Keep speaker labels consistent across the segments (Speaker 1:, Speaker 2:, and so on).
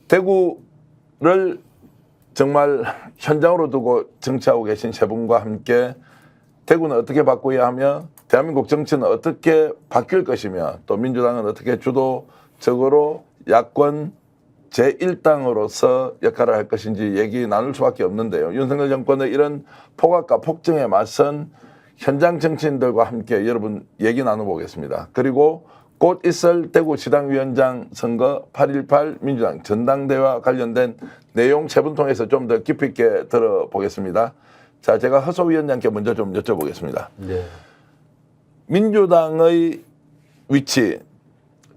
Speaker 1: 대구를 정말 현장으로 두고 정치하고 계신 세 분과 함께 대구는 어떻게 바꿔야 하며 대한민국 정치는 어떻게 바뀔 것이며 또 민주당은 어떻게 주도적으로 야권 제1당으로서 역할을 할 것인지 얘기 나눌 수밖에 없는데요. 윤석열 정권의 이런 폭악과 폭정에 맞선 현장 정치인들과 함께 여러분 얘기 나눠보겠습니다. 그리고 곧 있을 대구시당위원장 선거 8.18 민주당 전당대회와 관련된 내용 세 분 통해서 좀 더 깊이 있게 들어보겠습니다. 자, 제가 허소위원장께 먼저 좀 여쭤보겠습니다.
Speaker 2: 네.
Speaker 1: 민주당의 위치,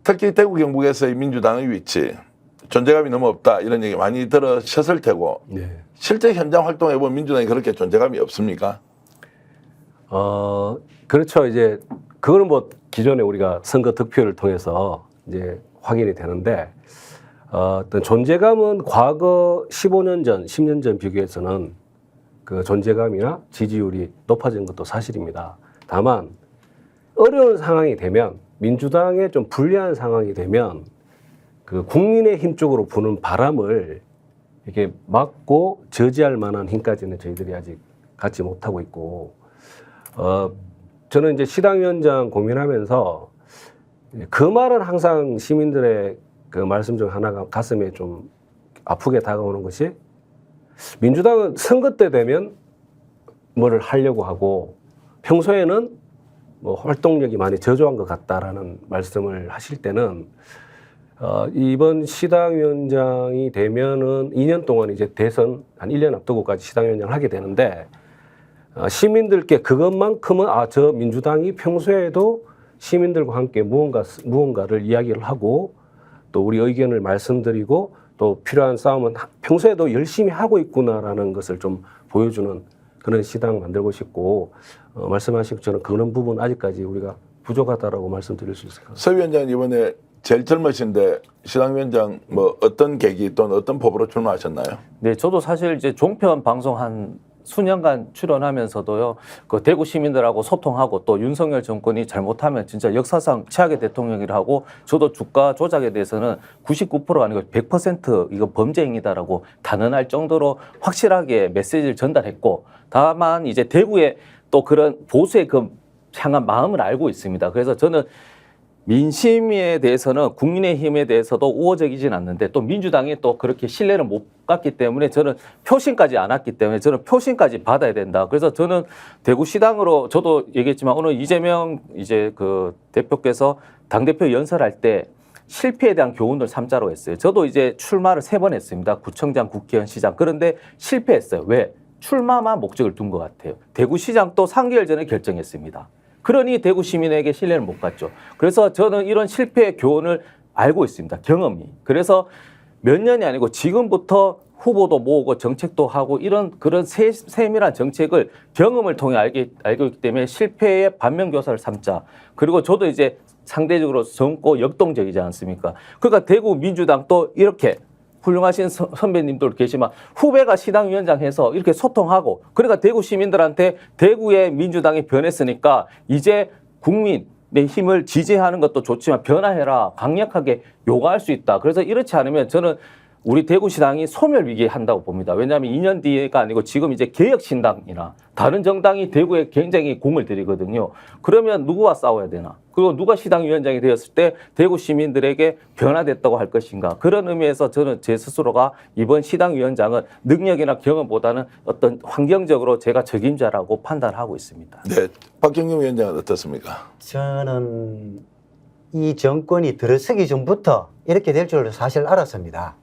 Speaker 1: 특히 대구 경북에서의 민주당의 위치, 존재감이 너무 없다 이런 얘기 많이 들으셨을 테고
Speaker 2: 네.
Speaker 1: 실제 현장 활동해보면 민주당이 그렇게 존재감이 없습니까?
Speaker 2: 그렇죠. 이제 그거는 뭐 기존에 우리가 선거 득표를 통해서 이제 확인이 되는데 어떤 존재감은 과거 15년 전, 10년 전 비교해서는 그 존재감이나 지지율이 높아진 것도 사실입니다. 다만 어려운 상황이 되면 민주당에 좀 불리한 상황이 되면 그 국민의힘 쪽으로 부는 바람을 이렇게 막고 저지할 만한 힘까지는 저희들이 아직 갖지 못하고 있고 저는 이제 시당위원장 고민하면서 그 말은 항상 시민들의 그 말씀 중 하나가 가슴에 좀 아프게 다가오는 것이 민주당은 선거 때 되면 뭐를 하려고 하고 평소에는 뭐 활동력이 많이 저조한 것 같다라는 말씀을 하실 때는 이번 시당위원장이 되면은 2년 동안 이제 대선 한 1년 앞두고까지 시당위원장을 하게 되는데 시민들께 그것만큼은 저 민주당이 평소에도 시민들과 함께 무언가를 이야기를 하고 또 우리 의견을 말씀드리고 또 필요한 싸움은 평소에도 열심히 하고 있구나라는 것을 좀 보여주는 그런 시당 만들고 싶고 말씀하신 것처럼 그런 부분 아직까지 우리가 부족하다라고 말씀드릴 수 있을 것 같습니다.
Speaker 1: 서 위원장은 이번에 제일 젊으신데 시당위원장 뭐 어떤 계기 또는 어떤 법으로 출마하셨나요?
Speaker 3: 네, 저도 사실 이제 종편 방송 한 수년간 출연하면서도요, 그 대구 시민들하고 소통하고 또 윤석열 정권이 잘못하면 진짜 역사상 최악의 대통령이라고 저도 주가 조작에 대해서는 99%가 아니고 100% 이거 범죄 행위다라고 단언할 정도로 확실하게 메시지를 전달했고 다만 이제 대구에 또 그런 보수의 그 향한 마음을 알고 있습니다. 그래서 저는 민심에 대해서는 국민의힘에 대해서도 우호적이진 않는데 또 민주당이 또 그렇게 신뢰를 못 갔기 때문에 저는 표심까지 안 왔기 때문에 저는 표심까지 받아야 된다. 그래서 저는 대구시당으로 저도 얘기했지만 오늘 이재명 이제 그 대표께서 당대표 연설할 때 실패에 대한 교훈을 삼자로 했어요. 저도 이제 출마를 3번 했습니다. 구청장, 국회의원, 시장. 그런데 실패했어요. 왜? 출마만 목적을 둔 것 같아요. 대구시장도 3개월 전에 결정했습니다. 그러니 대구 시민에게 신뢰를 못 갔죠. 그래서 저는 이런 실패의 교훈을 알고 있습니다. 경험이. 그래서 몇 년이 아니고 지금부터 후보도 모으고 정책도 하고 이런 그런 세밀한 정책을 경험을 통해 알고 있기 때문에 실패의 반면교사를 삼자. 그리고 저도 이제 상대적으로 젊고 역동적이지 않습니까? 그러니까 대구 민주당도 이렇게 훌륭하신 선배님들 계시지만 후배가 시당위원장 해서 이렇게 소통하고 그러니까 대구 시민들한테 대구의 민주당이 변했으니까 이제 국민의 힘을 지지하는 것도 좋지만 변화해라 강력하게 요구할 수 있다. 그래서 이렇지 않으면 저는 우리 대구시당이 소멸위기에 한다고 봅니다. 왜냐하면 2년 뒤가 아니고 지금 이제 개혁신당이나 다른 정당이 대구에 굉장히 공을 들이거든요. 그러면 누구와 싸워야 되나? 그리고 누가 시당위원장이 되었을 때 대구 시민들에게 변화됐다고 할 것인가? 그런 의미에서 저는 제 스스로가 이번 시당위원장은 능력이나 경험보다는 어떤 환경적으로 제가 적임자라고 판단하고 있습니다.
Speaker 1: 네, 박경림 위원장은 어떻습니까?
Speaker 4: 저는 이 정권이 들어서기 전부터 이렇게 될 줄 사실 알았습니다.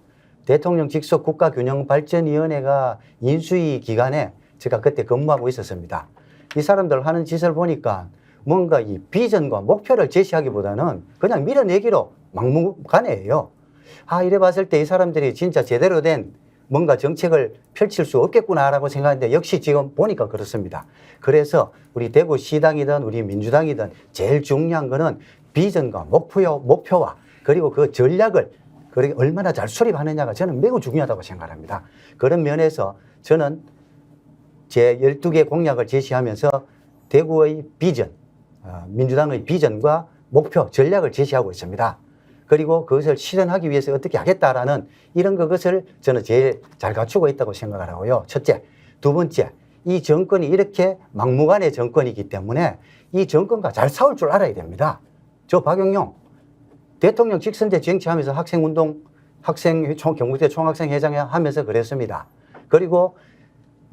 Speaker 4: 대통령 직속 국가균형발전위원회가 인수위 기간에 제가 그때 근무하고 있었습니다. 이 사람들 하는 짓을 보니까 뭔가 이 비전과 목표를 제시하기보다는 그냥 밀어내기로 막무가내예요. 이래 봤을 때 이 사람들이 진짜 제대로 된 뭔가 정책을 펼칠 수 없겠구나라고 생각했는데 역시 지금 보니까 그렇습니다. 그래서 우리 대구시당이든 우리 민주당이든 제일 중요한 거는 비전과 목표와 그리고 그 전략을 그렇게 얼마나 잘 수립하느냐가 저는 매우 중요하다고 생각합니다. 그런 면에서 저는 제 12개 공약을 제시하면서 대구의 비전, 민주당의 비전과 목표, 전략을 제시하고 있습니다. 그리고 그것을 실현하기 위해서 어떻게 하겠다라는 이런 것을 저는 제일 잘 갖추고 있다고 생각을 하고요. 첫째. 두 번째, 이 정권이 이렇게 막무가내 정권이기 때문에 이 정권과 잘 싸울 줄 알아야 됩니다. 저 박영용 대통령 직선제 정치하면서 경북대 총학생회장 하면서 그랬습니다. 그리고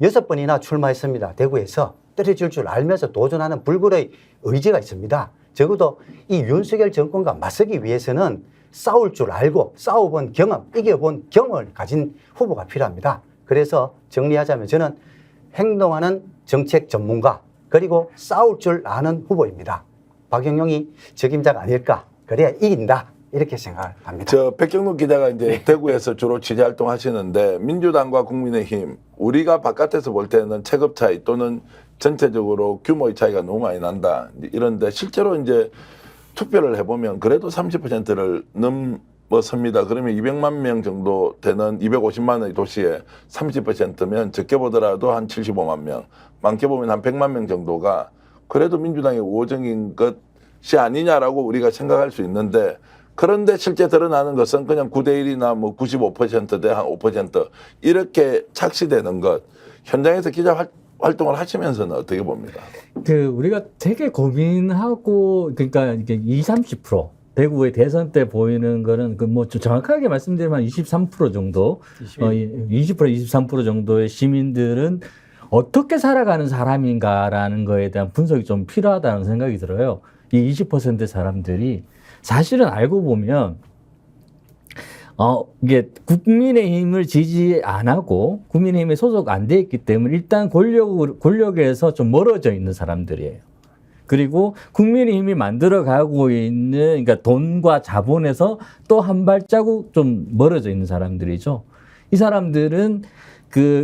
Speaker 4: 6번이나 출마했습니다. 대구에서 떨어질 줄 알면서 도전하는 불굴의 의지가 있습니다. 적어도 이 윤석열 정권과 맞서기 위해서는 싸울 줄 알고 싸워본 경험, 이겨본 경험을 가진 후보가 필요합니다. 그래서 정리하자면 저는 행동하는 정책 전문가 그리고 싸울 줄 아는 후보입니다. 박영용이 적임자가 아닐까. 그래야 이긴다. 이렇게 생각합니다.
Speaker 1: 저 백경록 기자가 이제 대구에서 주로 취재 활동하시는데 민주당과 국민의힘 우리가 바깥에서 볼 때는 체급 차이 또는 전체적으로 규모의 차이가 너무 많이 난다. 이런데 실제로 이제 투표를 해보면 그래도 30%를 넘어섭니다. 그러면 200만 명 정도 되는 250만의 도시에 30%면 적게 보더라도 한 75만 명, 많게 보면 한 100만 명 정도가 그래도 민주당의 우호적인 것이 아니냐라고 우리가 생각할 수 있는데 그런데 실제 드러나는 것은 그냥 9대1이나 뭐 95%대 한 5% 이렇게 착시되는 것. 현장에서 기자 활동을 하시면서는 어떻게 봅니까?
Speaker 5: 우리가 되게 고민하고, 그러니까 이게 20, 30% 대구의 대선 때 보이는 거는 뭐 정확하게 말씀드리면 23% 정도, 20%, 23% 정도의 시민들은 어떻게 살아가는 사람인가라는 거에 대한 분석이 좀 필요하다는 생각이 들어요. 이 20% 사람들이 사실은 알고 보면 이게 국민의힘을 지지 안 하고 국민의힘에 소속 안 돼 있기 때문에 일단 권력에서 좀 멀어져 있는 사람들이에요. 그리고 국민의힘이 만들어가고 있는 그러니까 돈과 자본에서 또 한 발자국 좀 멀어져 있는 사람들이죠. 이 사람들은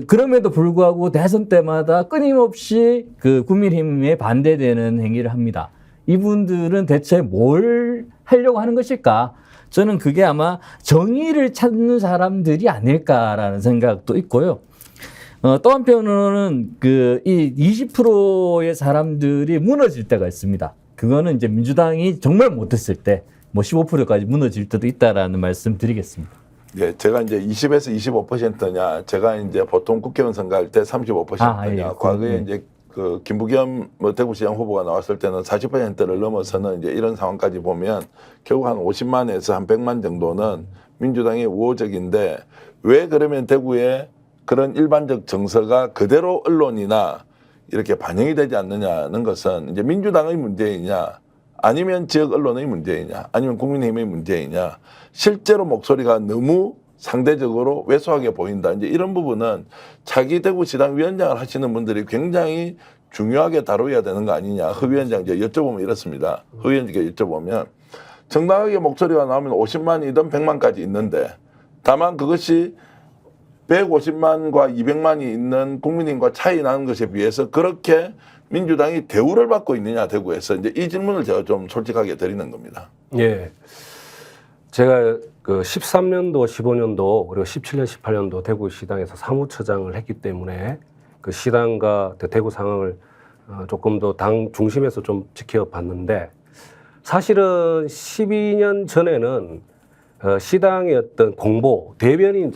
Speaker 5: 그럼에도 불구하고 대선 때마다 끊임없이 국민의힘에 반대되는 행위를 합니다. 이분들은 대체 뭘 하려고 하는 것일까? 저는 그게 아마 정의를 찾는 사람들이 아닐까라는 생각도 있고요. 또 한편으로는 이 20%의 사람들이 무너질 때가 있습니다. 그거는 이제 민주당이 정말 못했을 때, 뭐 15%까지 무너질 때도 있다라는 말씀 드리겠습니다.
Speaker 1: 예, 제가 이제 20에서 25%냐, 제가 이제 보통 국회의원 선거할 때 35%냐,
Speaker 5: 예.
Speaker 1: 과거에 이제 김부겸 대구시장 후보가 나왔을 때는 40%를 넘어서는 이제 이런 상황까지 보면 결국 한 50만에서 한 100만 정도는 민주당이 우호적인데 왜 그러면 대구에 그런 일반적 정서가 그대로 언론이나 이렇게 반영이 되지 않느냐는 것은 이제 민주당의 문제이냐 아니면 지역 언론의 문제이냐 아니면 국민의힘의 문제이냐 실제로 목소리가 너무 상대적으로 왜소하게 보인다. 이제 이런 부분은 차기 대구시당 위원장을 하시는 분들이 굉장히 중요하게 다뤄야 되는 거 아니냐. 허 위원장 이제 여쭤보면 이렇습니다. 허 위원장께 여쭤보면 정당하게 목소리가 나오면 50만이든 100만까지 있는데 다만 그것이 150만과 200만이 있는 국민의힘과 차이 나는 것에 비해서 그렇게 민주당이 대우를 받고 있느냐 대구에서 이제 이 질문을 제가 좀 솔직하게 드리는 겁니다.
Speaker 2: 예. 제가 13년도, 15년도 그리고 17년, 18년도 대구시당에서 사무처장을 했기 때문에 그 시당과 대구 상황을 조금 더 당 중심에서 좀 지켜봤는데 사실은 12년 전에는 시당의 어떤 공보, 대변인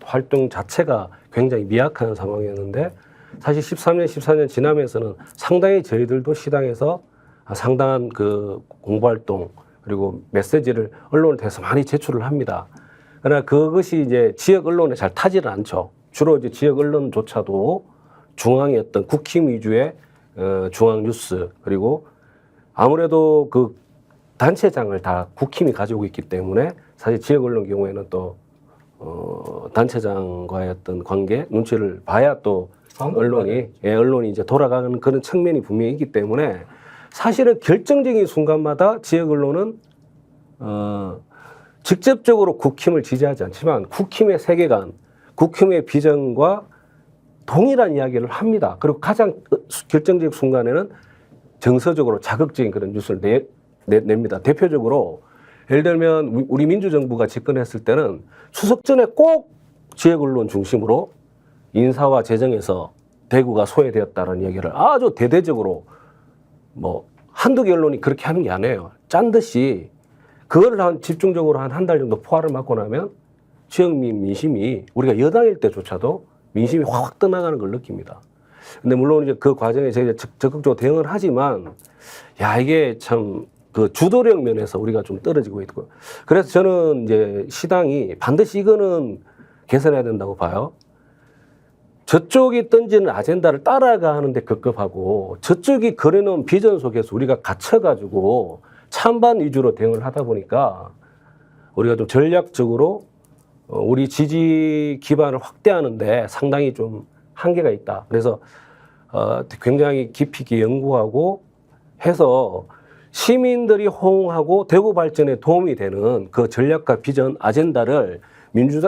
Speaker 2: 활동 자체가 굉장히 미약한 상황이었는데 사실 13년, 14년 지나면서는 상당히 저희들도 시당에서 상당한 공보 활동 그리고 메시지를 언론을 통해서 많이 제출을 합니다. 그러나 그것이 이제 지역 언론에 잘 타지를 않죠. 주로 이제 지역 언론조차도 중앙의 어떤 국힘 위주의 중앙 뉴스 그리고 아무래도 그 단체장을 다 국힘이 가지고 있기 때문에 사실 지역 언론 경우에는 또 단체장과의 어떤 관계 눈치를 봐야 또 언론이 이제 돌아가는 그런 측면이 분명히 있기 때문에 사실은 결정적인 순간마다 지역 언론은 직접적으로 국힘을 지지하지 않지만 국힘의 세계관, 국힘의 비전과 동일한 이야기를 합니다. 그리고 가장 결정적 순간에는 정서적으로 자극적인 그런 뉴스를 냅니다. 대표적으로 예를 들면 우리 민주정부가 집권했을 때는 추석 전에 꼭 지역 언론 중심으로 인사와 재정에서 대구가 소외되었다는 얘기를 아주 대대적으로 뭐 한두 개 언론이 그렇게 하는 게 아니에요. 짠 듯이 그거를 집중적으로 한 달 정도 포화를 맞고 나면 지역민 민심이 우리가 여당일 때조차도 민심이 확 떠나가는 걸 느낍니다. 근데 물론 이제 그 과정에 저희가 적극적으로 대응을 하지만 야 이게 참 그 주도력 면에서 우리가 좀 떨어지고 있고 그래서 저는 이제 시당이 반드시 이거는 개선해야 된다고 봐요. 저쪽이 던지는 아젠다를 따라가는데 급급하고 저쪽이 그려놓은 비전 속에서 우리가 갇혀가지고 찬반 위주로 대응을 하다 보니까 우리가 좀 전략적으로 우리 지지 기반을 확대하는데 상당히 좀 한계가 있다. 그래서 굉장히 깊이 있게 연구하고 해서 시민들이 호응하고 대구 발전에 도움이 되는 그 전략과 비전 아젠다를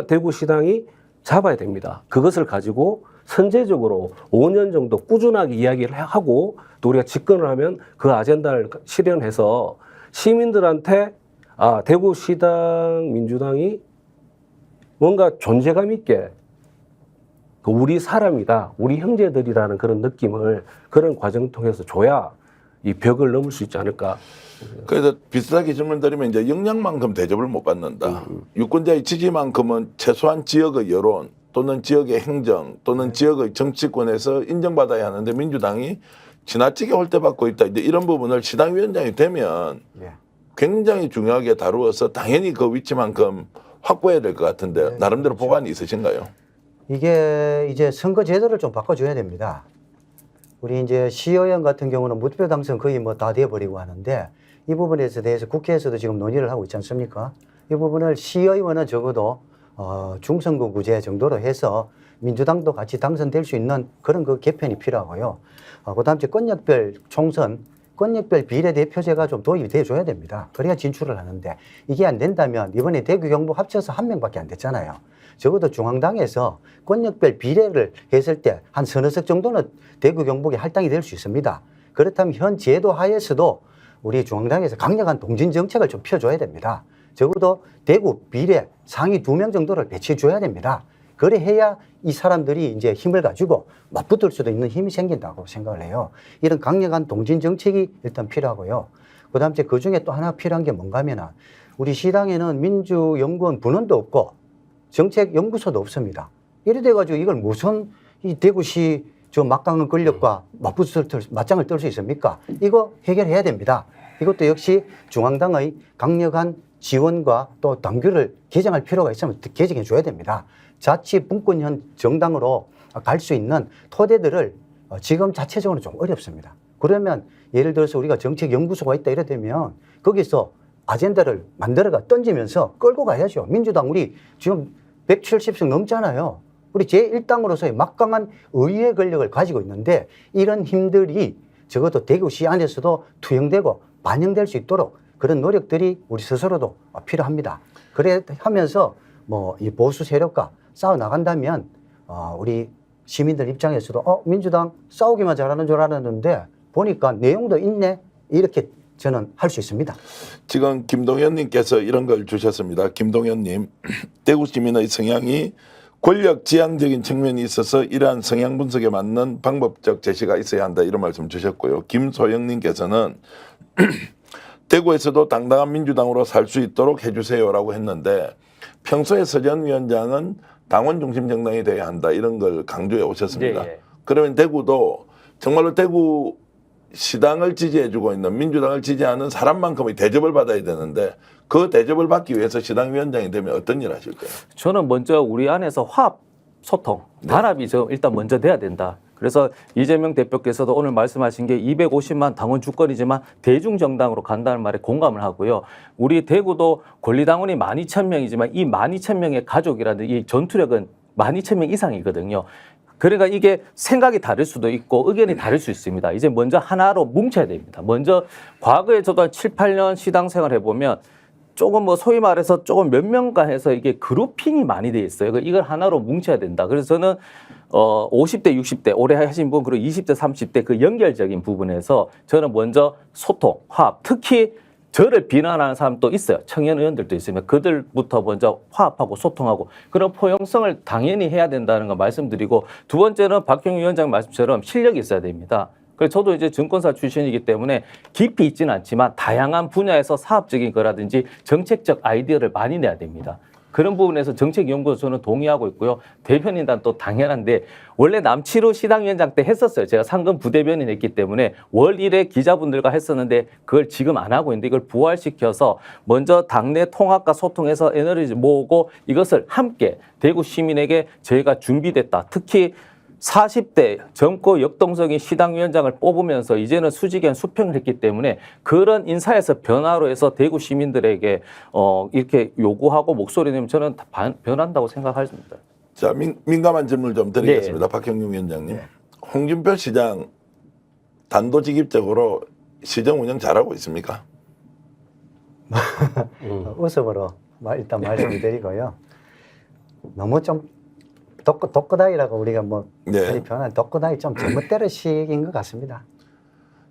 Speaker 2: 대구시당이 잡아야 됩니다. 그것을 가지고 선제적으로 5년 정도 꾸준하게 이야기를 하고 또 우리가 집권을 하면 그 아젠다를 실현해서 시민들한테 대구시당 민주당이 뭔가 존재감 있게 우리 사람이다, 우리 형제들이라는 그런 느낌을 그런 과정을 통해서 줘야 이 벽을 넘을 수 있지 않을까.
Speaker 1: 그래서 비슷하게 질문 드리면 이제 역량만큼 대접을 못 받는다. 유권자의 지지만큼은 최소한 지역의 여론 또는 지역의 행정 또는 지역의 정치권에서 인정받아야 하는데 민주당이 지나치게 홀대받고 있다. 이제 이런 부분을 시당위원장이 되면 굉장히 중요하게 다루어서 당연히 그 위치만큼 확보해야 될 것 같은데 나름대로
Speaker 4: 그렇죠.
Speaker 1: 보관이 있으신가요?
Speaker 4: 이게 이제 선거 제도를 좀 바꿔줘야 됩니다. 우리 이제 시의원 같은 경우는 무투표 당선 거의 뭐 다 돼버리고 하는데 이 부분에 대해서 국회에서도 지금 논의를 하고 있지 않습니까? 이 부분을 시의원은 적어도 중선거구제 정도로 해서 민주당도 같이 당선될 수 있는 그런 그 개편이 필요하고요. 그다음 에 권역별 총선, 권역별 비례대표제가 좀 도입이 돼줘야 됩니다. 그래야 진출을 하는데 이게 안 된다면 이번에 대구 경북 합쳐서 1명밖에 안 됐잖아요. 적어도 중앙당에서 권역별 비례를 했을 때 한 서너 석 정도는 대구 경북에 할당이 될 수 있습니다. 그렇다면 현 제도 하에서도 우리 중앙당에서 강력한 동진 정책을 좀 펴줘야 됩니다. 적어도 대구 비례 상위 2명 정도를 배치해줘야 됩니다. 그래 해야 이 사람들이 이제 힘을 가지고 맞붙을 수도 있는 힘이 생긴다고 생각을 해요. 이런 강력한 동진 정책이 일단 필요하고요. 그다음에 그 중에 또 하나 필요한 게 뭔가 하면은 우리 시당에는 민주연구원 분원도 없고 정책연구소도 없습니다. 이래 돼가지고 이걸 무슨 이 대구시 저 막강한 권력과 맞짱을 떨 수 있습니까? 이거 해결해야 됩니다. 이것도 역시 중앙당의 강력한 지원과 또 당규를 개정할 필요가 있으면 개정해 줘야 됩니다. 자치 분권형 정당으로 갈 수 있는 토대들을 지금 자체적으로 좀 어렵습니다. 그러면 예를 들어서 우리가 정책연구소가 있다 이래 되면 거기서 아젠다를 만들어가 던지면서 끌고 가야죠. 민주당 우리 지금 170석 넘잖아요. 우리 제1당으로서의 막강한 의회 권력을 가지고 있는데 이런 힘들이 적어도 대구시 안에서도 투영되고 반영될 수 있도록 그런 노력들이 우리 스스로도 필요합니다. 그래 하면서 뭐 이 보수 세력과 싸워 나간다면 우리 시민들 입장에서도 민주당 싸우기만 잘하는 줄 알았는데 보니까 내용도 있네 이렇게 저는 할 수 있습니다.
Speaker 1: 지금 김동현님께서 이런 걸 주셨습니다. 김동현님, 대구 시민의 성향이 권력 지향적인 측면이 있어서 이러한 성향 분석에 맞는 방법적 제시가 있어야 한다 이런 말씀 주셨고요. 김소영님께서는 대구에서도 당당한 민주당으로 살 수 있도록 해주세요라고 했는데 평소에 서전 위원장은 당원 중심 정당이 돼야 한다 이런 걸 강조해 오셨습니다.
Speaker 3: 예.
Speaker 1: 그러면 대구도 정말로 대구 시당을 지지해주고 있는 민주당을 지지하는 사람만큼의 대접을 받아야 되는데 그 대접을 받기 위해서 시당위원장이 되면 어떤 일 하실까요?
Speaker 3: 저는 먼저 우리 안에서 화합, 소통, 단합이 일단 먼저 돼야 된다. 그래서 이재명 대표께서도 오늘 말씀하신 게 250만 당원 주권이지만 대중정당으로 간다는 말에 공감을 하고요. 우리 대구도 권리당원이 12,000명이지만 이 12,000명의 가족이라는 이 전투력은 12,000명 이상이거든요. 그러니까 이게 생각이 다를 수도 있고 의견이 다를 수 있습니다. 이제 먼저 하나로 뭉쳐야 됩니다. 먼저 과거에 저도 한 7, 8년 시당 생활 해보면 조금 뭐 소위 말해서 조금 몇 명가 해서 이게 그룹핑이 많이 돼 있어요. 이걸 하나로 뭉쳐야 된다. 그래서 저는 50대, 60대 오래 하신 분 그리고 20대, 30대 그 연결적인 부분에서 저는 먼저 소통, 화합, 특히 저를 비난하는 사람도 있어요. 청년 의원들도 있으면 그들부터 먼저 화합하고 소통하고 그런 포용성을 당연히 해야 된다는 거 말씀드리고 두 번째는 박형희 위원장 말씀처럼 실력이 있어야 됩니다. 그래서 저도 이제 증권사 출신이기 때문에 깊이 있지는 않지만 다양한 분야에서 사업적인 거라든지 정책적 아이디어를 많이 내야 됩니다. 그런 부분에서 정책연구소 저는 동의하고 있고요. 대변인단 또 당연한데 원래 남치로 시당위원장 때 했었어요. 제가 상근 부대변인 했기 때문에 월 1회 기자분들과 했었는데 그걸 지금 안 하고 있는데 이걸 부활시켜서 먼저 당내 통합과 소통해서 에너지 모으고 이것을 함께 대구 시민에게 저희가 준비됐다. 특히 40대 젊고 역동적인 시당위원장을 뽑으면서 이제는 수직엔 수평을 했기 때문에 그런 인사에서 변화로 해서 대구 시민들에게 이렇게 요구하고 목소리 내면 저는 다 변한다고 생각합니다.
Speaker 1: 자, 민감한 질문을 좀 드리겠습니다. 박형용 위원장님. 홍준표 시장 단도직입적으로 시정 운영 잘하고 있습니까?
Speaker 4: 웃음으로 일단 말씀을 드리고요. 너무 좀 독거다이라고 우리가 뭐
Speaker 1: 네.
Speaker 4: 표현한 독거다이 좀 제멋대로식인 것 같습니다.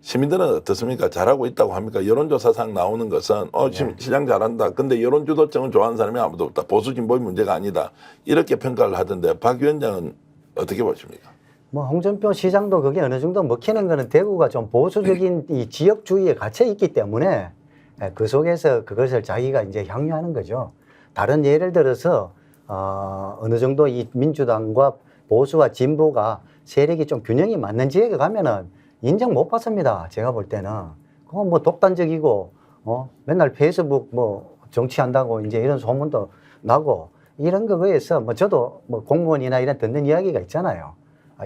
Speaker 1: 시민들은 어떻습니까? 잘하고 있다고 합니까? 여론조사상 나오는 것은 시장 잘한다. 근데 여론주도층을 좋아하는 사람이 아무도 없다. 보수 진보의 문제가 아니다. 이렇게 평가를 하던데 박 위원장은 어떻게 보십니까?
Speaker 4: 뭐 홍준표 시장도 그게 어느 정도 먹히는 거는 대구가 좀 보수적인 이 지역주의에 갇혀 있기 때문에 그 속에서 그것을 자기가 이제 향유하는 거죠. 다른 예를 들어서 어느 정도 이 민주당과 보수와 진보가 세력이 좀 균형이 맞는 지역에 가면은 인정 못 받습니다. 제가 볼 때는. 그건 뭐 독단적이고, 맨날 페이스북 뭐 정치한다고 이제 이런 소문도 나고, 이런 거에서 뭐 저도 뭐 공무원이나 이런 듣는 이야기가 있잖아요.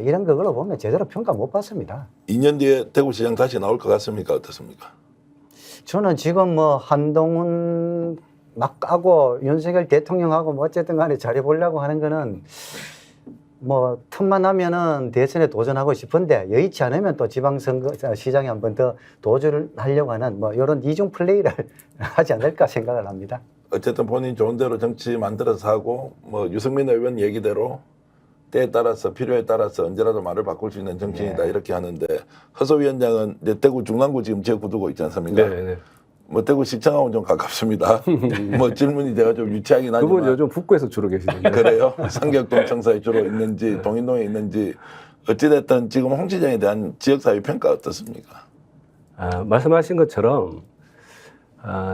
Speaker 4: 이런 거로 보면 제대로 평가 못 받습니다.
Speaker 1: 2년 뒤에 대구시장 다시 나올 것 같습니까? 어떻습니까?
Speaker 4: 저는 지금 뭐 한동훈 막 까고 윤석열 대통령하고 뭐 어쨌든 간에 잘해보려고 하는 거는 뭐 틈만 나면은 대선에 도전하고 싶은데 여의치 않으면 또 지방선거 시장에 한 번 더 도전을 하려고 하는 뭐 이런 이중 플레이를 하지 않을까 생각을 합니다.
Speaker 1: 어쨌든 본인 좋은 대로 정치 만들어서 하고 뭐 유승민 의원 얘기대로 때에 따라서 필요에 따라서 언제라도 말을 바꿀 수 있는 정치인이다 이렇게 하는데 허소 위원장은 이제 대구 중랑구 지금 지역 구두고 있지 않습니까?
Speaker 2: 네.
Speaker 1: 뭐 대구 시청하고는 좀 가깝습니다. 뭐 질문이 제가 좀 유치하긴 하지만
Speaker 2: 그분 요즘 북구에서 주로 계시는데.
Speaker 1: 그래요? 삼격동 청사에 주로 있는지 동인동에 있는지 어찌됐든 지금 홍 시장에 대한 지역사회 평가 어떻습니까?
Speaker 2: 말씀하신 것처럼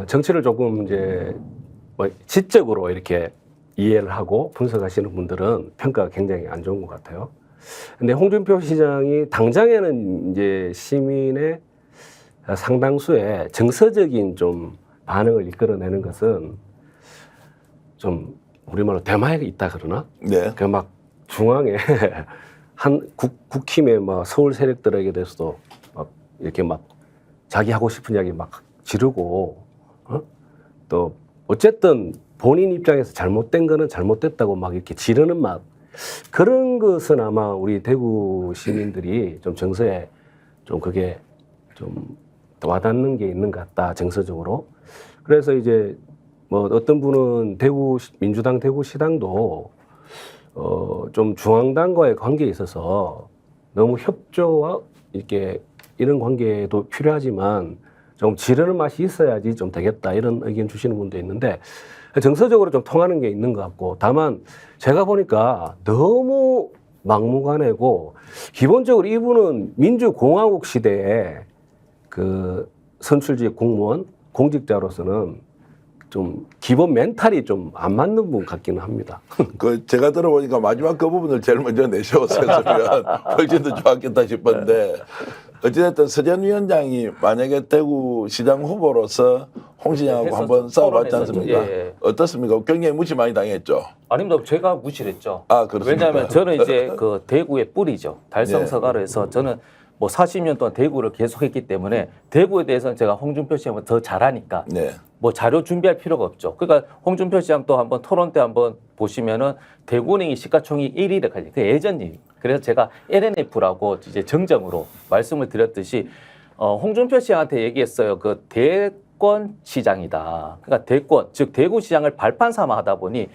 Speaker 2: 정치를 조금 이제 뭐 지적으로 이렇게 이해를 하고 분석하시는 분들은 평가가 굉장히 안 좋은 것 같아요. 근데 홍준표 시장이 당장에는 이제 시민의 상당수의 정서적인 좀 반응을 이끌어내는 것은 좀 우리말로 대마에 있다 그러나?
Speaker 1: 네.
Speaker 2: 그 막 중앙에 한 국힘의 막 서울 세력들에게 대해서도 막 이렇게 막 자기 하고 싶은 이야기 막 지르고 또 어쨌든 본인 입장에서 잘못된 거는 잘못됐다고 막 이렇게 지르는 맛 그런 것은 아마 우리 대구 시민들이 좀 정서에 좀 그게 좀 와닿는 게 있는 것 같다 정서적으로. 그래서 이제 뭐 어떤 분은 민주당 대구시당도 좀 중앙당과의 관계에 있어서 너무 협조와 이렇게 이런 관계도 필요하지만 좀 지르는 맛이 있어야지 좀 되겠다 이런 의견 주시는 분도 있는데 정서적으로 좀 통하는 게 있는 것 같고 다만 제가 보니까 너무 막무가내고 기본적으로 이분은 민주공화국 시대에 그 선출직 공무원 공직자로서는 좀 기본 멘탈이 좀 안 맞는 분 같기는 합니다.
Speaker 1: 그 제가 들어보니까 마지막 그 부분을 제일 먼저 내세웠으면 훨씬 더 좋았겠다 싶었는데 어찌됐든 서전 위원장이 만약에 대구시장 후보로서 홍 시장하고 한번 싸워봤지 않습니까?
Speaker 3: 예.
Speaker 1: 어떻습니까? 굉장히 무시 많이 당했죠.
Speaker 3: 아닙니다. 제가 무시를 했죠.
Speaker 1: 그렇습니까?
Speaker 3: 왜냐하면 저는 이제 그 대구의 뿌리죠. 달성서가로 해서 저는 뭐 40년 동안 대구를 계속했기 때문에 대구에 대해서는 제가 홍준표 시장은 더 잘하니까
Speaker 1: 네.
Speaker 3: 뭐 자료 준비할 필요가 없죠. 그러니까 홍준표 시장 또 한번 토론 때 한번 보시면은 대구은행이 시가총액 1위를 가지. 그 예전 일. 그래서 제가 LNF라고 이제 정정으로 말씀을 드렸듯이 홍준표 시장한테 얘기했어요. 그 대권 시장이다. 그러니까 대권 즉 대구 시장을 발판 삼아 하다 보니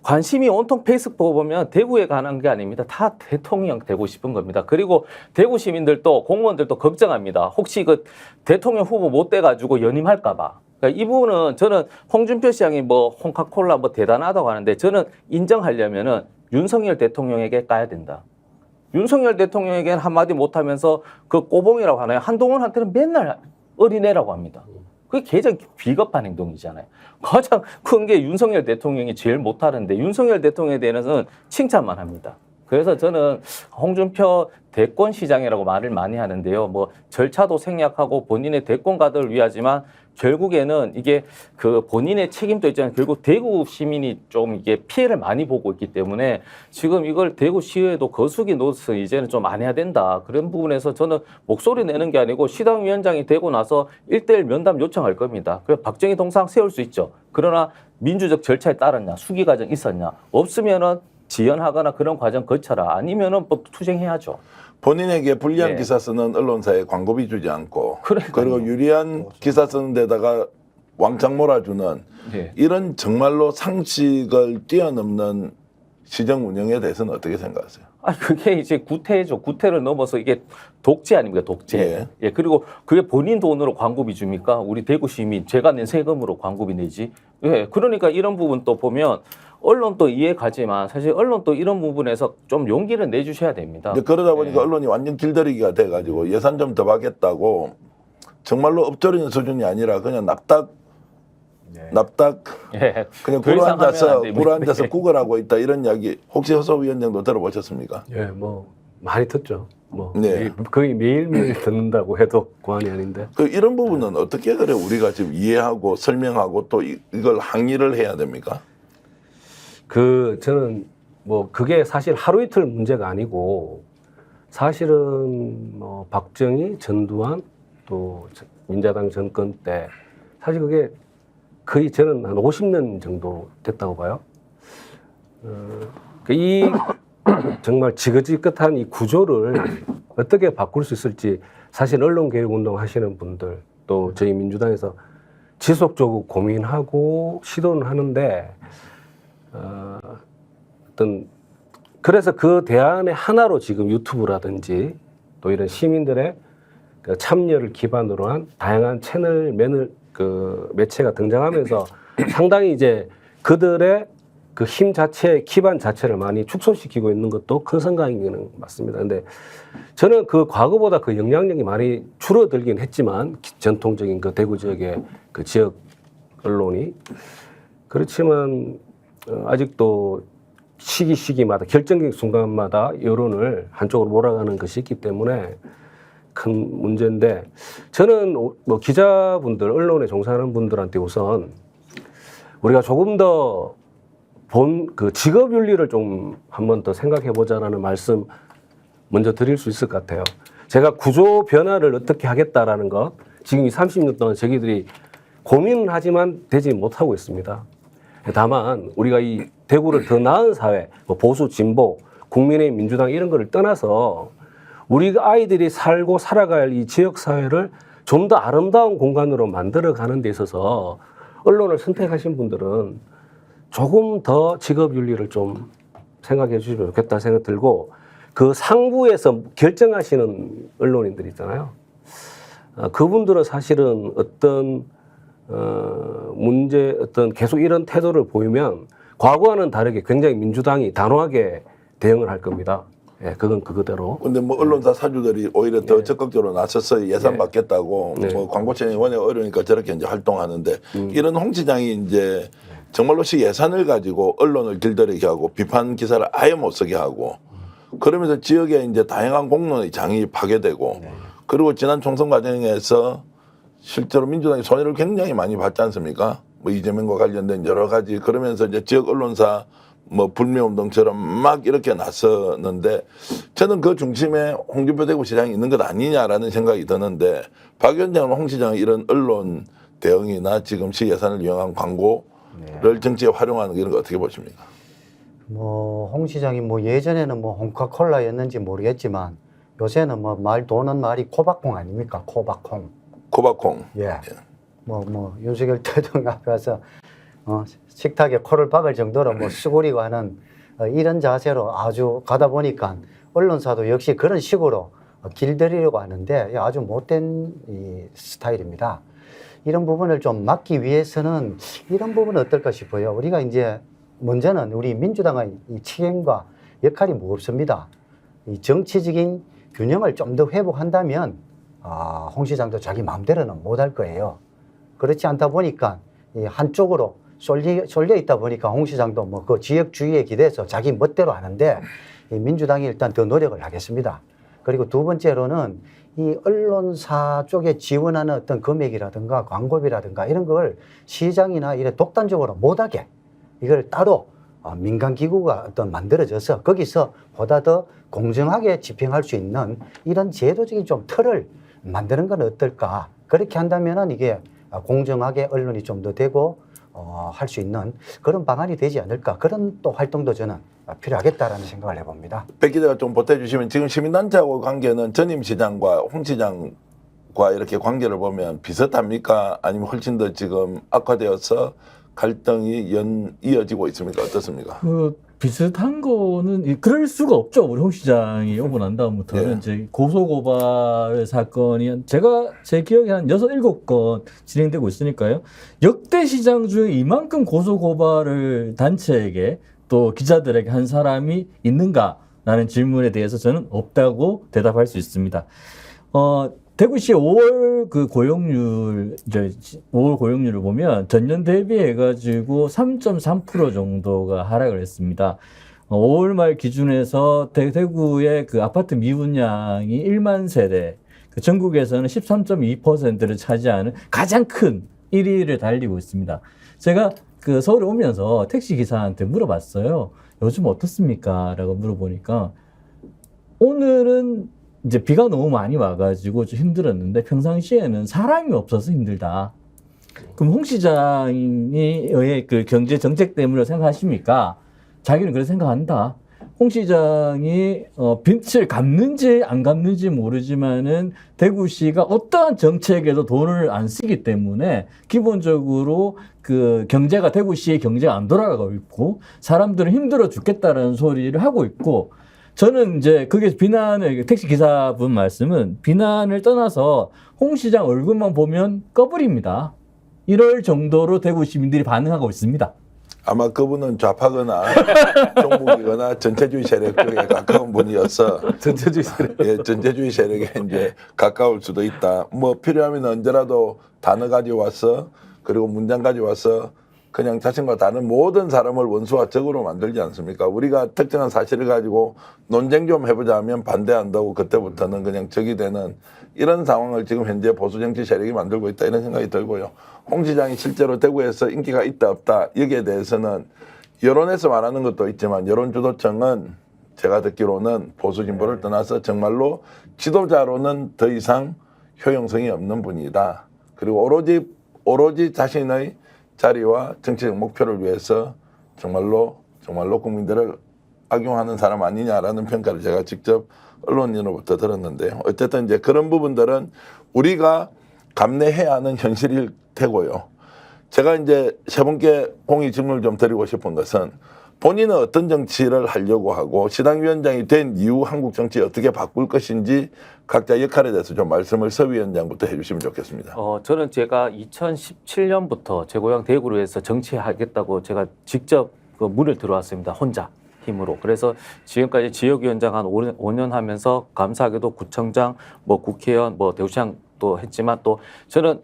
Speaker 3: 관심이 온통 페이스북 보면 대구에 관한 게 아닙니다. 다 대통령 되고 싶은 겁니다. 그리고 대구 시민들도 공무원들도 걱정합니다. 혹시 그 대통령 후보 못 돼가지고 연임할까 봐. 그러니까 이 부분은 저는 홍준표 시장이 뭐 홍카콜라 뭐 대단하다고 하는데 저는 인정하려면은 윤석열 대통령에게 까야 된다. 윤석열 대통령에게는 한마디 못하면서 그 꼬봉이라고 하나요? 한동훈한테는 맨날 어린애라고 합니다. 그게 굉장히 비겁한 행동이잖아요. 가장 큰 게 윤석열 대통령이 제일 못하는데 윤석열 대통령에 대해서는 칭찬만 합니다. 그래서 저는 홍준표 대권시장이라고 말을 많이 하는데요. 뭐 절차도 생략하고 본인의 대권 가도를 위하지만 결국에는 이게 그 본인의 책임도 있잖아요. 결국 대구 시민이 좀 이게 피해를 많이 보고 있기 때문에 지금 이걸 대구시의회도 거수기 노릇을 이제는 좀 안 해야 된다. 그런 부분에서 저는 목소리 내는 게 아니고 시당위원장이 되고 나서 1대1 면담 요청할 겁니다. 그래서 박정희 동상 세울 수 있죠. 그러나 민주적 절차에 따랐냐, 수기 과정 있었냐, 없으면은 지연하거나 그런 과정 거쳐라. 아니면은 뭐 투쟁해야죠.
Speaker 1: 본인에게 불리한
Speaker 3: 네.
Speaker 1: 기사 쓰는 언론사에 광고비 주지 않고
Speaker 3: 그러니까요.
Speaker 1: 그리고 유리한 기사 쓰는 데다가 왕창 몰아주는
Speaker 3: 예.
Speaker 1: 이런 정말로 상식을 뛰어넘는 시정 운영에 대해서는 어떻게 생각하세요?
Speaker 3: 아, 그게 이제 구태죠. 구태를 넘어서 이게 독재 아닙니까? 독재.
Speaker 1: 예.
Speaker 3: 예. 그리고 그게 본인 돈으로 광고비 줍니까? 우리 대구 시민, 제가 낸 세금으로 광고비 내지. 예. 그러니까 이런 부분 또 보면 언론도 이해 가지만 사실 언론도 이런 부분에서 좀 용기를 내주셔야 됩니다.
Speaker 1: 근데 그러다 보니까
Speaker 3: 예.
Speaker 1: 언론이 완전 길들이기가 돼가지고 예산 좀 더 받겠다고 정말로 엎드리는 수준이 아니라 그냥 납작
Speaker 3: 예.
Speaker 1: 그냥
Speaker 3: 더 이상 하면 안 됩니다.
Speaker 1: 구로 앉아서 구걸하고 있다 이런 이야기 혹시 허소위원장도 들어보셨습니까?
Speaker 2: 예, 뭐 많이 듣죠. 뭐
Speaker 1: 네.
Speaker 2: 거의 매일매일 듣는다고 해도 과언이 아닌데.
Speaker 1: 그 이런 부분은 어떻게 그래 우리가 지금 이해하고 설명하고 또 이걸 항의를 해야 됩니까?
Speaker 2: 저는 뭐 그게 사실 하루 이틀 문제가 아니고 사실은 뭐 박정희, 전두환 또 민자당 정권 때 사실 그게 거의 저는 한 50년 정도 됐다고 봐요. 이 정말 지긋지긋한 이 구조를 어떻게 바꿀 수 있을지 사실 언론개혁운동 하시는 분들 또 저희 민주당에서 지속적으로 고민하고 시도는 하는데 그래서 그 대안의 하나로 지금 유튜브라든지 또 이런 시민들의 그 참여를 기반으로 한 다양한 채널 매체가 등장하면서 상당히 이제 그들의 그 힘 자체, 기반 자체를 많이 축소시키고 있는 것도 큰 성과인 맞습니다. 근데 저는 그 과거보다 그 영향력이 많이 줄어들긴 했지만 전통적인 그 대구 지역의 그 지역 언론이 그렇지만 아직도 시기마다 결정적 순간마다 여론을 한쪽으로 몰아가는 것이 있기 때문에 큰 문제인데 저는 뭐 기자분들, 언론에 종사하는 분들한테 우선 우리가 조금 더 그 직업 윤리를 좀 한번 더 생각해 보자라는 말씀 먼저 드릴 수 있을 것 같아요. 제가 구조 변화를 어떻게 하겠다라는 것 지금 이 30년 동안 저희들이 고민은 하지만 되지 못하고 있습니다. 다만 우리가 이 대구를 더 나은 사회, 뭐 보수, 진보, 국민의힘, 민주당 이런 거를 떠나서 우리 아이들이 살고 살아갈 이 지역 사회를 좀 더 아름다운 공간으로 만들어가는 데 있어서 언론을 선택하신 분들은 조금 더 직업 윤리를 좀 생각해 주시면 좋겠다 생각 들고 그 상부에서 결정하시는 언론인들 있잖아요. 그분들은 사실은 어떤 어떤 계속 이런 태도를 보이면 과거와는 다르게 굉장히 민주당이 단호하게 대응을 할 겁니다. 예, 그건 그거대로.
Speaker 1: 근데 뭐 언론사 사주들이 오히려 더 적극적으로 나서서 예산 받겠다고 뭐 광고청이 워낙 어려우니까 저렇게 이제 활동하는데 이런 홍 시장이 이제 정말로시 예산을 가지고 언론을 길들이게 하고 비판 기사를 아예 못 쓰게 하고 그러면서 지역에 이제 다양한 공론의 장이 파괴되고 그리고 지난 총선 과정에서 실제로 민주당이 손해를 굉장히 많이 받지 않습니까? 뭐 이재명과 관련된 여러 가지 그러면서 이제 지역 언론사 뭐 불매운동처럼 막 이렇게 나섰는데 저는 그 중심에 홍준표 대구시장이 있는 것 아니냐라는 생각이 드는데 박 위원장은 홍 시장의 이런 언론 대응이나 지금 시 예산을 이용한 광고를 정치에 활용하는 이런 거 어떻게 보십니까?
Speaker 4: 뭐 홍 시장이 뭐 예전에는 뭐 홍카콜라였는지 모르겠지만 요새는 뭐 말 도는 말이 코박콩 아닙니까? 코박콩.
Speaker 1: 코바콩.
Speaker 4: 예. 뭐 윤석열 대통령 앞에 와서 식탁에 코를 박을 정도로 뭐 수그리고 하는 이런 자세로 아주 가다 보니까 언론사도 역시 그런 식으로 길들이려고 하는데 아주 못된 이 스타일입니다. 이런 부분을 좀 막기 위해서는 이런 부분은 어떨까 싶어요. 우리가 이제 먼저는 우리 민주당의 이 책임과 역할이 무겁습니다. 이 정치적인 균형을 좀 더 회복한다면 홍 시장도 자기 마음대로는 못할 거예요. 그렇지 않다 보니까 이 한쪽으로 쏠려 있다 보니까 홍 시장도 뭐 그 지역주의에 기대서 자기 멋대로 하는데 이 민주당이 일단 더 노력을 하겠습니다. 그리고 두 번째로는 이 언론사 쪽에 지원하는 어떤 금액이라든가 광고비라든가 이런 걸 시장이나 이래 독단적으로 못하게 이걸 따로 민간 기구가 어떤 만들어져서 거기서 보다 더 공정하게 집행할 수 있는 이런 제도적인 좀 틀을 만드는 건 어떨까? 그렇게 한다면은 이게 공정하게 언론이 좀 더 되고 할 수 있는 그런 방안이 되지 않을까? 그런 또 활동도 저는 필요하겠다라는 생각을 해봅니다.
Speaker 1: 백 기자가 좀 보태주시면 지금 시민단체하고 관계는 전임 시장과 홍 시장과 이렇게 관계를 보면 비슷합니까? 아니면 훨씬 더 지금 악화되어서 갈등이 이어지고 있습니까? 어떻습니까?
Speaker 5: 그 비슷한 거는 그럴 수가 없죠. 우리 홍 시장이 오고 난 다음부터는
Speaker 1: 예.
Speaker 5: 이제 고소고발 사건이 제 기억에 한 6, 7건 진행되고 있으니까요. 역대 시장 중에 이만큼 고소고발을 단체에게 또 기자들에게 한 사람이 있는가라는 질문에 대해서 저는 없다고 대답할 수 있습니다. 대구시 5월 그 고용률, 이제 5월 고용률을 보면 전년 대비해가지고 3.3% 정도가 하락을 했습니다. 5월 말 기준에서 대구의 그 아파트 미분양이 1만 세대, 그 전국에서는 13.2%를 차지하는 가장 큰 1위를 달리고 있습니다. 제가 그 서울에 오면서 택시 기사한테 물어봤어요. 요즘 어떻습니까? 라고 물어보니까 오늘은 이제 비가 너무 많이 와가지고 좀 힘들었는데 평상시에는 사람이 없어서 힘들다. 그럼 홍 시장의 그 경제 정책 때문에 생각하십니까? 자기는 그렇게 생각한다. 홍 시장이 빚을 갚는지 안 갚는지 모르지만은 대구시가 어떠한 정책에도 돈을 안 쓰기 때문에 기본적으로 그 경제가 대구시의 경제가 안 돌아가고 있고 사람들은 힘들어 죽겠다라는 소리를 하고 있고 저는 이제 그게 비난을 택시 기사분 말씀은 비난을 떠나서 홍 시장 얼굴만 보면 꺼버립니다. 이럴 정도로 대구 시민들이 반응하고 있습니다.
Speaker 1: 아마 그분은 좌파거나 종북이거나 전체주의 세력 쪽에 가까운 분이어서
Speaker 3: 전체주의 세력.
Speaker 1: 예, 전체주의 세력에 이제 가까울 수도 있다. 뭐 필요하면 언제라도 단어 가져와서 그리고 문장 가져와서 그냥 자신과 다른 모든 사람을 원수와 적으로 만들지 않습니까? 우리가 특정한 사실을 가지고 논쟁 좀 해보자 하면 반대한다고 그때부터는 그냥 적이 되는 이런 상황을 지금 현재 보수정치 세력이 만들고 있다 이런 생각이 들고요. 홍 시장이 실제로 대구에서 인기가 있다 없다 여기에 대해서는 여론에서 말하는 것도 있지만 여론주도청은 제가 듣기로는 보수 진보를 떠나서 정말로 지도자로는 더 이상 효용성이 없는 분이다. 그리고 오로지 자신의 자리와 정치적 목표를 위해서 정말로 국민들을 악용하는 사람 아니냐라는 평가를 제가 직접 언론인으로부터 들었는데요. 어쨌든 이제 그런 부분들은 우리가 감내해야 하는 현실일 테고요. 제가 이제 세 분께 공의 질문을 좀 드리고 싶은 것은 본인은 어떤 정치를 하려고 하고 시당위원장이 된 이후 한국 정치 어떻게 바꿀 것인지 각자 역할에 대해서 좀 말씀을 서 위원장부터 해주시면 좋겠습니다.
Speaker 3: 저는 제가 2017년부터 제 고향 대구로 해서 정치하겠다고 제가 직접 그 문을 들어왔습니다. 혼자 힘으로. 그래서 지금까지 지역위원장 한 5년 하면서 감사하게도 구청장, 뭐 국회의원, 뭐 대구시장도 했지만 또 저는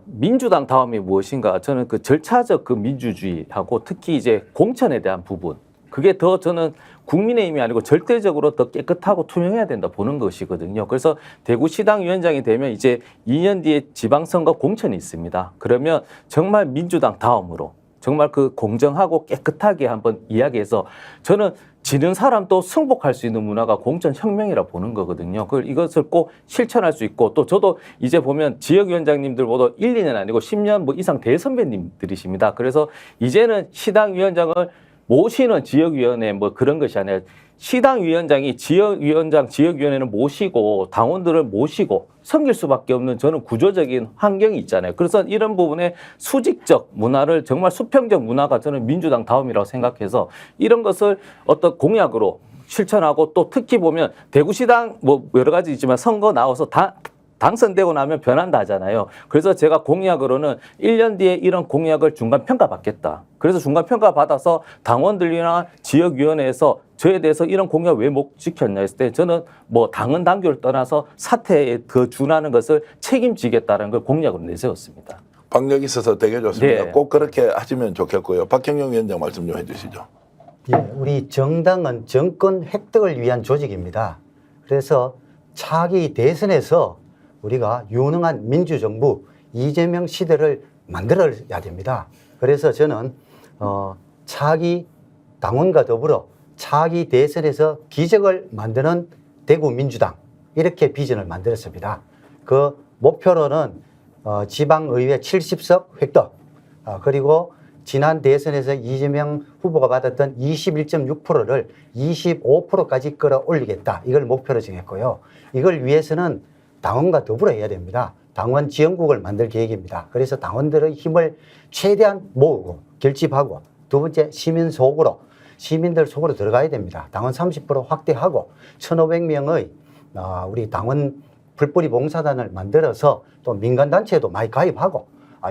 Speaker 3: 민주당 다음이 무엇인가? 저는 그 절차적 그 민주주의하고 특히 이제 공천에 대한 부분. 그게 더 저는 국민의힘이 아니고 절대적으로 더 깨끗하고 투명해야 된다 보는 것이거든요. 그래서 대구시당위원장이 되면 이제 2년 뒤에 지방선거 공천이 있습니다. 그러면 정말 민주당 다음으로 정말 그 공정하고 깨끗하게 한번 이야기해서 저는 지는 사람도 승복할 수 있는 문화가 공천혁명이라 보는 거거든요. 이것을 꼭 실천할 수 있고 또 저도 이제 보면 지역위원장님들보다 1, 2년 아니고 10년 뭐 이상 대선배님들이십니다. 그래서 이제는 시당위원장을 모시는 지역위원회 뭐 그런 것이 아니라 시당위원장이 지역위원장, 지역위원회는 모시고 당원들을 모시고 섬길 수밖에 없는 저는 구조적인 환경이 있잖아요. 그래서 이런 부분에 수직적 문화를 정말 수평적 문화가 저는 민주당 다음이라고 생각해서 이런 것을 어떤 공약으로 실천하고 또 특히 보면 대구시당 뭐 여러 가지 있지만 선거 나와서 당선되고 나면 변한다 하잖아요. 그래서 제가 공약으로는 1년 뒤에 이런 공약을 중간평가 받겠다. 그래서 중간평가 받아서 당원들이나 지역위원회에서 저에 대해서 이런 공약 왜 못 지켰냐 했을 때 저는 뭐 당헌 당규를 떠나서 사태에 더 준하는 것을 책임지겠다는 걸 공약으로 내세웠습니다.
Speaker 1: 박력 있어서 되게 좋습니다.
Speaker 3: 네.
Speaker 1: 꼭 그렇게 하시면 좋겠고요. 박형영 위원장 말씀 좀 해주시죠.
Speaker 4: 예, 우리 정당은 정권 획득을 위한 조직입니다. 그래서 차기 대선에서 우리가 유능한 민주정부 이재명 시대를 만들어야 됩니다. 그래서 저는 차기 당원과 더불어 차기 대선에서 기적을 만드는 대구 민주당 이렇게 비전을 만들었습니다. 그 목표로는 지방의회 70석 획득 그리고 지난 대선에서 이재명 후보가 받았던 21.6%를 25%까지 끌어올리겠다. 이걸 목표로 정했고요. 이걸 위해서는 당원과 더불어 해야 됩니다. 당원 지원국을 만들 계획입니다. 그래서 당원들의 힘을 최대한 모으고 결집하고 두 번째 시민들 속으로 들어가야 됩니다. 당원 30% 확대하고 1,500명의 우리 당원 불법이 봉사단을 만들어서 또 민간단체에도 많이 가입하고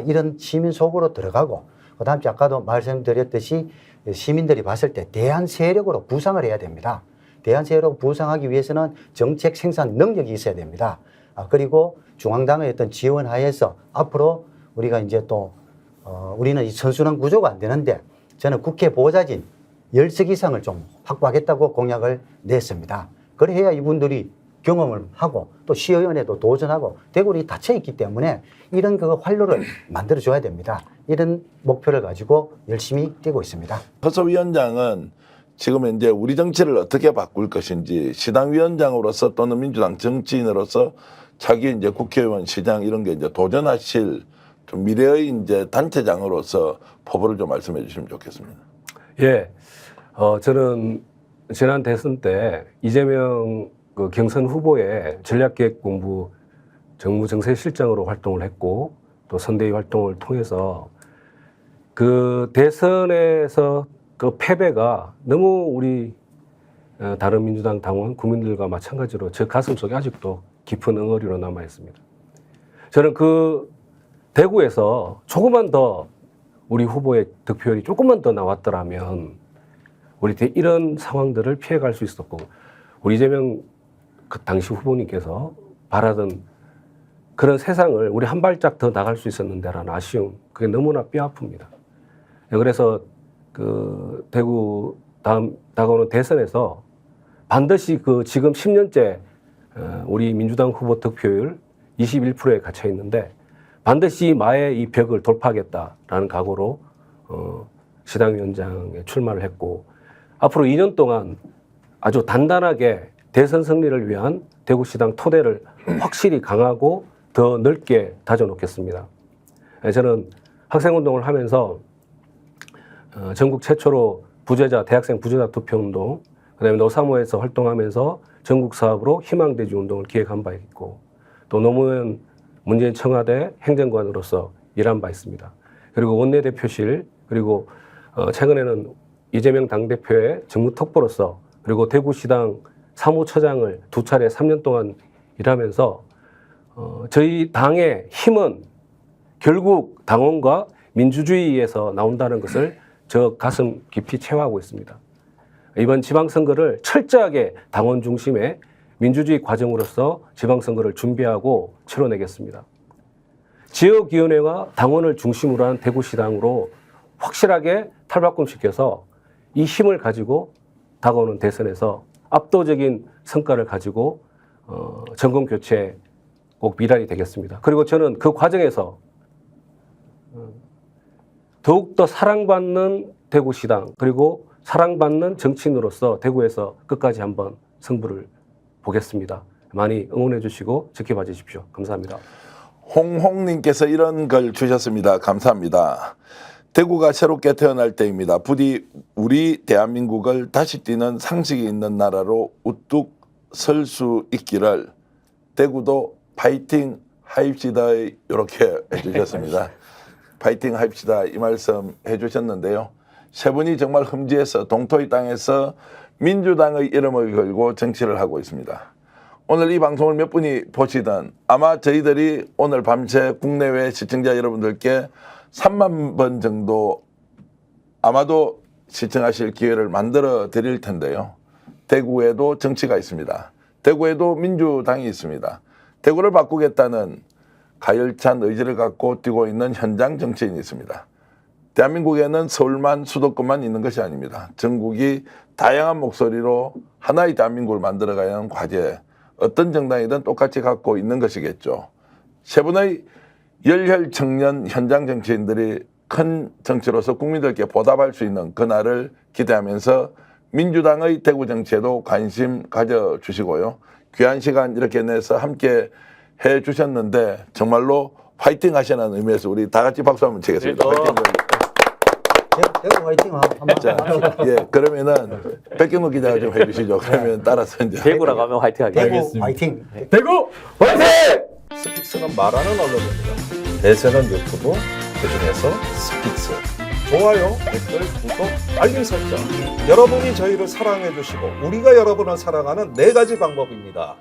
Speaker 4: 이런 시민 속으로 들어가고 그다음 아까도 말씀드렸듯이 시민들이 봤을 때 대한 세력으로 부상을 해야 됩니다. 대한 세력으로 부상하기 위해서는 정책 생산 능력이 있어야 됩니다. 그리고 중앙당의 어떤 지원 하에서 앞으로 우리가 이제 또 우리는 이 선순환 구조가 안 되는데 저는 국회 보좌진 10석 이상을 좀 확보하겠다고 공약을 냈습니다. 그래야 이분들이 경험을 하고 또 시의원에도 도전하고 대구리 닫혀 있기 때문에 이런 그 활로를 만들어줘야 됩니다. 이런 목표를 가지고 열심히 뛰고 있습니다.
Speaker 1: 허서 위원장은 지금 이제 우리 정치를 어떻게 바꿀 것인지 시당위원장으로서 또는 민주당 정치인으로서 자기 이제 국회의원, 시장 이런 게 이제 도전하실 좀 미래의 이제 단체장으로서 포부를 좀 말씀해 주시면 좋겠습니다.
Speaker 2: 예, 저는 지난 대선 때 이재명 그 경선 후보의 전략기획본부 정무정세실장으로 활동을 했고 또 선대위 활동을 통해서 그 대선에서 그 패배가 너무 우리 다른 민주당 당원 국민들과 마찬가지로 제 가슴속에 아직도 깊은 응어리로 남아 있습니다. 저는 그 대구에서 조금만 더 우리 후보의 득표율이 조금만 더 나왔더라면 우리 이런 상황들을 피해갈 수 있었고 우리 이재명 그 당시 후보님께서 바라던 그런 세상을 우리 한 발짝 더 나갈 수 있었는데라는 아쉬움, 그게 너무나 뼈아픕니다. 그래서 그 대구 다가오는 대선에서 반드시 그 지금 10년째 우리 민주당 후보 득표율 21%에 갇혀 있는데 반드시 마의 이 벽을 돌파하겠다라는 각오로 시당위원장에 출마를 했고 앞으로 2년 동안 아주 단단하게 대선 승리를 위한 대구시당 토대를 확실히 강하고 더 넓게 다져놓겠습니다. 저는 학생운동을 하면서 전국 최초로 대학생 부재자 투표운동, 그다음에 노사모에서 활동하면서 전국 사업으로 희망대지 운동을 기획한 바 있고 또 노무현 문재인 청와대 행정관으로서 일한 바 있습니다. 그리고 원내대표실 그리고 최근에는 이재명 당대표의 정무특보로서 그리고 대구시당 사무처장을 2차례 3년 동안 일하면서 저희 당의 힘은 결국 당원과 민주주의에서 나온다는 것을 저 가슴 깊이 체화하고 있습니다. 이번 지방선거를 철저하게 당원 중심의 민주주의 과정으로서 지방선거를 준비하고 치러내겠습니다. 지역위원회와 당원을 중심으로 한 대구시당으로 확실하게 탈바꿈시켜서 이 힘을 가지고 다가오는 대선에서 압도적인 성과를 가지고 정권 교체 꼭 미랄이 되겠습니다. 그리고 저는 그 과정에서 더욱더 사랑받는 대구시당 그리고 사랑받는 정치인으로서 대구에서 끝까지 한번 승부를 보겠습니다. 많이 응원해 주시고 지켜봐 주십시오. 감사합니다.
Speaker 1: 홍홍님께서 이런 걸 주셨습니다. 감사합니다. 대구가 새롭게 태어날 때입니다. 부디 우리 대한민국을 다시 뛰는 상식이 있는 나라로 우뚝 설 수 있기를 대구도 파이팅 하입시다 이렇게 해주셨습니다. 파이팅 하입시다 이 말씀 해주셨는데요. 세 분이 정말 흠지에서 동토의 땅에서 민주당의 이름을 걸고 정치를 하고 있습니다. 오늘 이 방송을 몇 분이 보시든 아마 저희들이 오늘 밤새 국내외 시청자 여러분들께 3만 번 정도 아마도 시청하실 기회를 만들어 드릴 텐데요. 대구에도 정치가 있습니다. 대구에도 민주당이 있습니다. 대구를 바꾸겠다는 가열찬 의지를 갖고 뛰고 있는 현장 정치인이 있습니다. 대한민국에는 서울만 수도권만 있는 것이 아닙니다. 전국이 다양한 목소리로 하나의 대한민국을 만들어가야 하는 과제, 어떤 정당이든 똑같이 갖고 있는 것이겠죠. 세 분의 열혈 청년 현장 정치인들이 큰 정치로서 국민들께 보답할 수 있는 그날을 기대하면서 민주당의 대구 정치에도 관심 가져주시고요. 귀한 시간 이렇게 내서 함께 해주셨는데 정말로 화이팅 하시는 의미에서 우리 다 같이 박수 한번 치겠습니다. 화이팅.
Speaker 4: 대구 화이팅 한번
Speaker 1: 자, 예, 그러면은 백경호 기자가 좀 해주시죠. 그러면 따라서 이제
Speaker 3: 대구라고 하면 화이팅 하겠습니다.
Speaker 4: 대구
Speaker 5: 알겠습니다.
Speaker 4: 화이팅.
Speaker 5: 대구 화이팅!
Speaker 6: 스픽스는 말하는 언론입니다. 대세는 유튜브, 그중에서 스픽스. 좋아요, 댓글, 구독, 알림 설정. 여러분이 저희를 사랑해 주시고 우리가 여러분을 사랑하는 4가지 방법입니다.